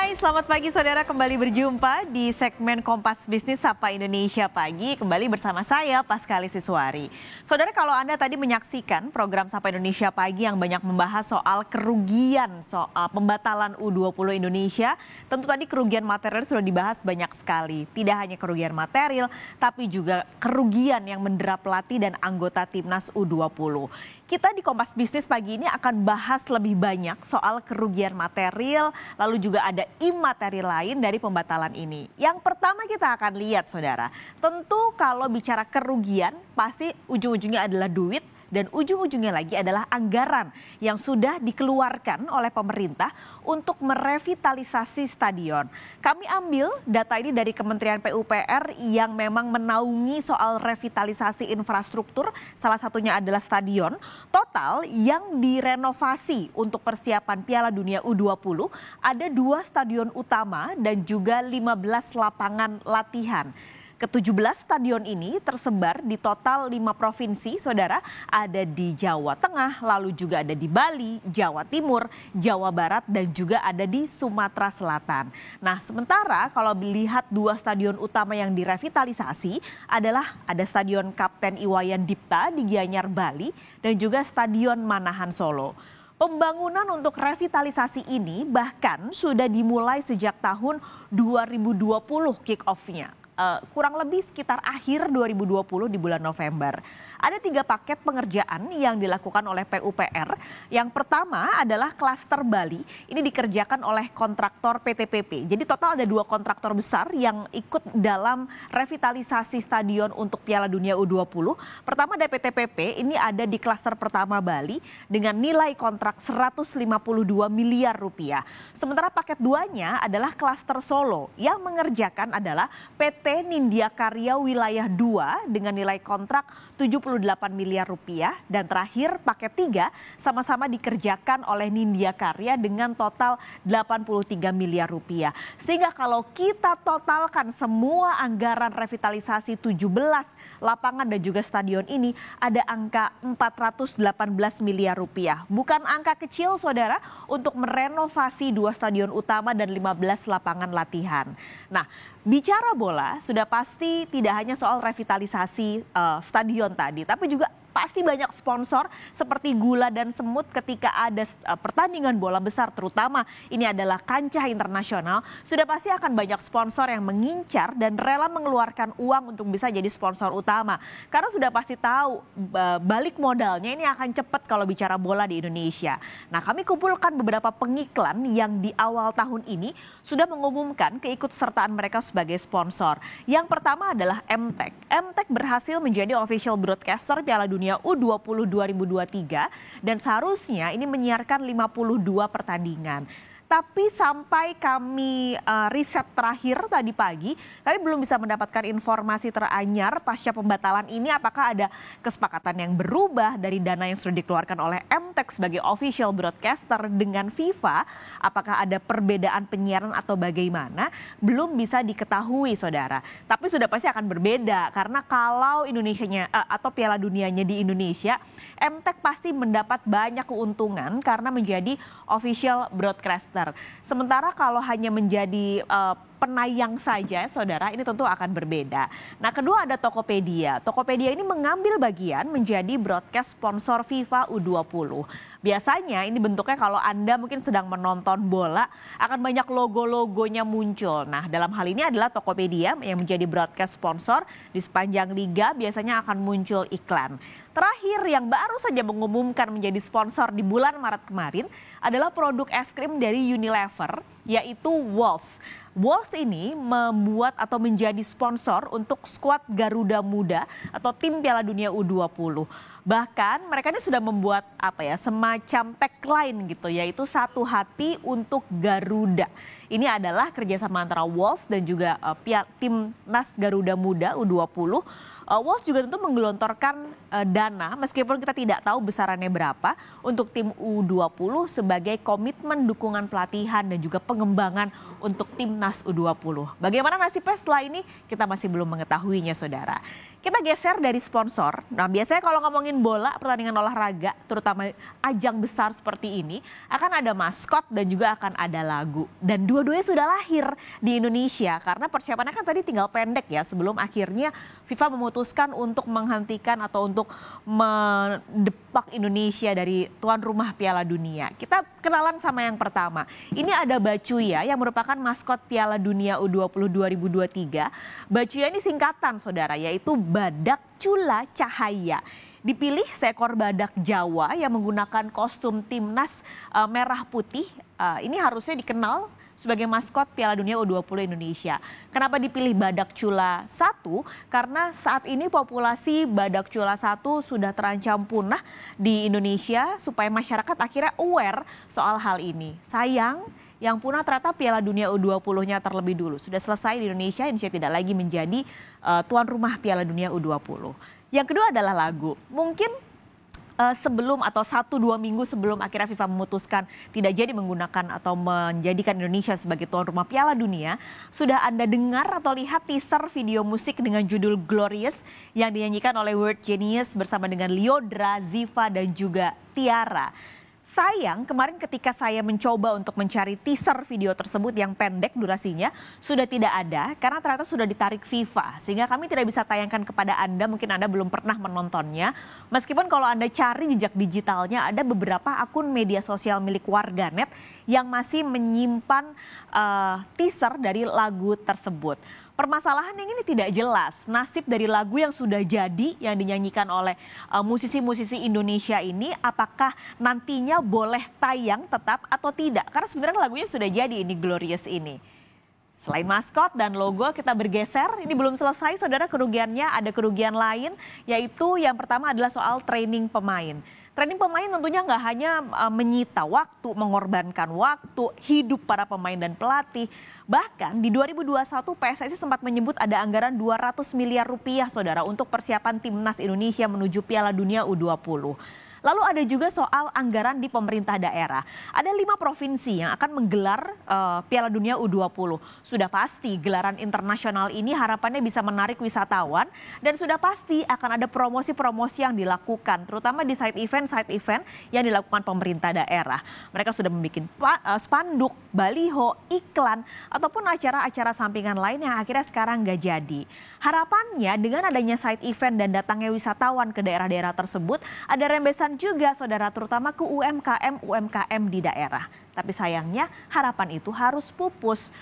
Hai, selamat pagi saudara, kembali berjumpa di segmen Kompas Bisnis Sapa Indonesia Pagi. Kembali bersama saya, Paskali Siswari. Saudara, kalau Anda tadi menyaksikan program Sapa Indonesia Pagi yang banyak membahas soal kerugian, soal pembatalan U20 Indonesia, tentu tadi kerugian material sudah dibahas banyak sekali. Tidak hanya kerugian material, tapi juga kerugian yang mendera pelatih dan anggota Timnas U20. Kita di Kompas Bisnis pagi ini akan bahas lebih banyak soal kerugian material, lalu juga ada imateri lain dari pembatalan ini. Yang pertama kita akan lihat saudara, tentu kalau bicara kerugian pasti ujung-ujungnya adalah duit. Dan ujung-ujungnya lagi adalah anggaran yang sudah dikeluarkan oleh pemerintah untuk merevitalisasi stadion. Kami ambil data ini dari Kementerian PUPR yang memang menaungi soal revitalisasi infrastruktur, salah satunya adalah stadion. Total yang direnovasi untuk persiapan Piala Dunia U20 ada 2 stadion utama dan juga 15 lapangan latihan. Ke-17 stadion ini tersebar di total 5 provinsi, saudara. Ada di Jawa Tengah, lalu juga ada di Bali, Jawa Timur, Jawa Barat, dan juga ada di Sumatera Selatan. Nah, sementara kalau melihat 2 stadion utama yang direvitalisasi adalah ada Stadion Kapten Iwayan Dipta di Gianyar, Bali, dan juga Stadion Manahan Solo. Pembangunan untuk revitalisasi ini bahkan sudah dimulai sejak tahun 2020 kick-off-nya. Kurang lebih sekitar akhir 2020 di bulan November. Ada 3 paket pengerjaan yang dilakukan oleh PUPR. Yang pertama adalah klaster Bali. Ini dikerjakan oleh kontraktor PTPP. Jadi total ada 2 kontraktor besar yang ikut dalam revitalisasi stadion untuk Piala Dunia U20. Pertama ada PTPP, ini ada di klaster pertama Bali dengan nilai kontrak 152 miliar rupiah. Sementara paket 2-nya adalah klaster Solo yang mengerjakan adalah PT Nindya Karya Wilayah 2 dengan nilai kontrak 78 miliar rupiah, dan terakhir paket 3 sama-sama dikerjakan oleh Nindya Karya dengan total 83 miliar rupiah. Sehingga kalau kita totalkan semua anggaran revitalisasi 17 lapangan dan juga stadion ini ada angka 418 miliar rupiah. Bukan angka kecil saudara untuk merenovasi 2 stadion utama dan 15 lapangan latihan. Nah, bicara bola sudah pasti tidak hanya soal revitalisasi stadion tadi, tapi juga pasti banyak sponsor seperti gula dan semut ketika ada pertandingan bola besar, terutama ini adalah kancah internasional, sudah pasti akan banyak sponsor yang mengincar dan rela mengeluarkan uang untuk bisa jadi sponsor utama. Karena sudah pasti tahu balik modalnya ini akan cepat kalau bicara bola di Indonesia. Nah, kami kumpulkan beberapa pengiklan yang di awal tahun ini sudah mengumumkan keikutsertaan mereka sebagai sponsor. Yang pertama adalah MTEK. MTEK berhasil menjadi official broadcaster Piala Dunia U20 2023 dan seharusnya ini menyiarkan 52 pertandingan. Tapi sampai kami riset terakhir tadi pagi, kami belum bisa mendapatkan informasi teranyar pasca pembatalan ini apakah ada kesepakatan yang berubah dari dana yang sudah dikeluarkan oleh MTEK sebagai official broadcaster dengan FIFA, apakah ada perbedaan penyiaran atau bagaimana, belum bisa diketahui saudara. Tapi sudah pasti akan berbeda karena kalau Indonesianya atau Piala Dunianya di Indonesia, MTEK pasti mendapat banyak keuntungan karena menjadi official broadcaster. Sementara kalau hanya menjadi penayang saja saudara, ini tentu akan berbeda. Nah, kedua ada Tokopedia. Tokopedia ini mengambil bagian menjadi broadcast sponsor FIFA U20. Biasanya ini bentuknya kalau Anda mungkin sedang menonton bola akan banyak logo-logonya muncul. Nah, dalam hal ini adalah Tokopedia yang menjadi broadcast sponsor di sepanjang liga biasanya akan muncul iklan. Terakhir yang baru saja mengumumkan menjadi sponsor di bulan Maret kemarin adalah produk es krim dari Unilever, yaitu Walls. Walls ini membuat atau menjadi sponsor untuk skuad Garuda Muda atau tim Piala Dunia U20. Bahkan mereka ini sudah membuat semacam tagline gitu, yaitu satu hati untuk Garuda. Ini adalah kerjasama antara Walls dan juga timnas Garuda Muda U20. Walls juga tentu menggelontorkan dana meskipun kita tidak tahu besarannya berapa untuk tim U20 sebagai komitmen dukungan pelatihan dan juga pengembangan untuk timnas U20. Bagaimana nasibnya setelah ini kita masih belum mengetahuinya saudara. Kita geser dari sponsor. Nah, biasanya kalau ngomongin bola, pertandingan olahraga, terutama ajang besar seperti ini, akan ada maskot dan juga akan ada lagu. Dan dua-duanya sudah lahir di Indonesia karena persiapannya kan tadi tinggal pendek ya sebelum akhirnya FIFA memutuskan untuk menghentikan atau untuk mendepak Indonesia dari tuan rumah Piala Dunia. Kita kenalan sama yang pertama. Ini ada Bacuya yang merupakan maskot Piala Dunia U20 2023. Bacuya ini singkatan saudara, yaitu Badak Cula Cahaya. Dipilih seekor badak Jawa yang menggunakan kostum timnas merah putih. Ini harusnya dikenal sebagai maskot Piala Dunia U20 Indonesia. Kenapa dipilih Badak Cula 1? Karena saat ini populasi Badak Cula 1 sudah terancam punah di Indonesia supaya masyarakat akhirnya aware soal hal ini. Sayang, yang punah ternyata Piala Dunia U20-nya terlebih dulu. Sudah selesai di Indonesia tidak lagi menjadi tuan rumah Piala Dunia U20. Yang kedua adalah lagu. Mungkin sebelum atau 1-2 minggu sebelum akhirnya FIFA memutuskan tidak jadi menggunakan atau menjadikan Indonesia sebagai tuan rumah Piala Dunia, sudah Anda dengar atau lihat teaser video musik dengan judul Glorious yang dinyanyikan oleh World Genius bersama dengan Lyodra, Ziva dan juga Tiara. Sayang, kemarin ketika saya mencoba untuk mencari teaser video tersebut yang pendek durasinya, sudah tidak ada karena ternyata sudah ditarik FIFA. Sehingga kami tidak bisa tayangkan kepada Anda, mungkin Anda belum pernah menontonnya. Meskipun kalau Anda cari jejak digitalnya, ada beberapa akun media sosial milik warganet yang masih menyimpan teaser dari lagu tersebut. Permasalahan yang ini tidak jelas, nasib dari lagu yang sudah jadi yang dinyanyikan oleh musisi-musisi Indonesia ini apakah nantinya boleh tayang tetap atau tidak? Karena sebenarnya lagunya sudah jadi ini Glorious ini. Selain maskot dan logo kita bergeser, ini belum selesai saudara kerugiannya, ada kerugian lain yaitu yang pertama adalah soal training pemain. Training pemain tentunya nggak hanya menyita waktu, mengorbankan waktu, hidup para pemain dan pelatih. Bahkan di 2021 PSSI sempat menyebut ada anggaran 200 miliar rupiah saudara untuk persiapan timnas Indonesia menuju Piala Dunia U20. Lalu ada juga soal anggaran di pemerintah daerah. Ada 5 provinsi yang akan menggelar Piala Dunia U20. Sudah pasti gelaran internasional ini harapannya bisa menarik wisatawan dan sudah pasti akan ada promosi-promosi yang dilakukan, terutama di side event yang dilakukan pemerintah daerah. Mereka sudah membuat spanduk, baliho, iklan, ataupun acara-acara sampingan lain yang akhirnya sekarang nggak jadi. Harapannya dengan adanya side event dan datangnya wisatawan ke daerah-daerah tersebut, ada rembesan juga saudara terutama ke UMKM di daerah. Tapi sayangnya harapan itu harus pupus.